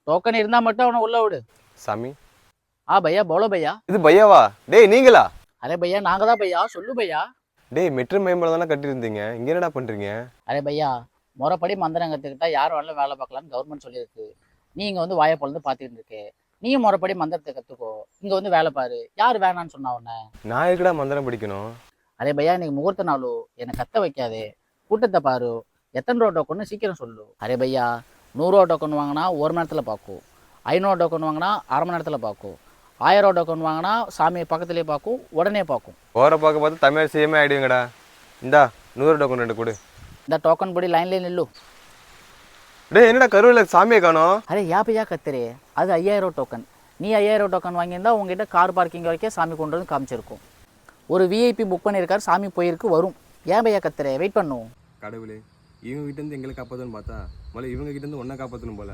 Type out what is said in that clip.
Token இருந்தா மட்டும் அவனை உள்ள விடு. சாமி भैया बोलो भैया. இது பையாவா? டேய் நீங்களா? अरे भैया நாங்க தான் भैया, சொல்லு भैया. டேய் மெட்ரோ மேம்பல தானே கட்டியிருந்தீங்க, இங்க என்னடா பண்றீங்க? அரே भैया, முறைப்படி மந்திரம் கத்துக்கிட்டா யார் வேணாலும் வேலை பார்க்கலாம்னு கவர்மெண்ட் சொல்லியிருக்கு. நீ இங்க வந்து வாயை பொழுது பார்த்துட்டு இருக்க. நீயும் முறைப்படி மந்திரத்தை கத்துக்கோ, இங்க வந்து வேலை பாரு. யார் வேணான்னு சொன்னா உன்ன? நான் எதுக்குடா மந்திரம் படிக்கணும்? அரே भैया, இன்னைக்கு முகூர்த்த நாளு, என்னை கத்த வைக்காதே. கூட்டத்தை பாரு, எத்தனை ரூபா டோக்கன்னு சீக்கிரம் சொல்லு. அரே भैया, 100 ரூபா டோக்கன் வாங்கினா 1 மணி நேரத்தில் பார்க்கும். 500 டோக்கன் வாங்கினா அரை மணி நேரத்தில் பார்க்கும். 1000 ரூபா டோக்கன் வாங்கினா சாமியை பக்கத்துலேயே பார்க்கும், உடனே பார்க்கும். போகிற பார்த்து தமிழ் சேமே ஆகிடுவீங்கடா. இந்தா 100 டோக்கன் 2 கொடு. இந்த டோக்கன் படி லைன்லேயே நில்லு. டேய் என்னடா கருவில் சாமியை காணோம்? அரே भैया கத்துறே, அது 5000 டோக்கன். நீ 5000 டோக்கன் வாங்கியிருந்தா உங்ககிட்ட கார் பார்க்கிங் வரைக்கும் சாமி கொண்டு வந்து காமிச்சிருக்கும். ஒரு விஐபி புக் பண்ணியிருக்காரு, சாமி போயிருக்கு, வரும். भैया கத்துறே, வெயிட் பண்ணும். கடவுளே, இவங்க கிட்ட இருந்து எங்களை காப்பாற்றணும்னு பார்த்தா முதல்ல இவங்க கிட்ட இருந்து ஒன்றை காப்பாற்றணும் போல.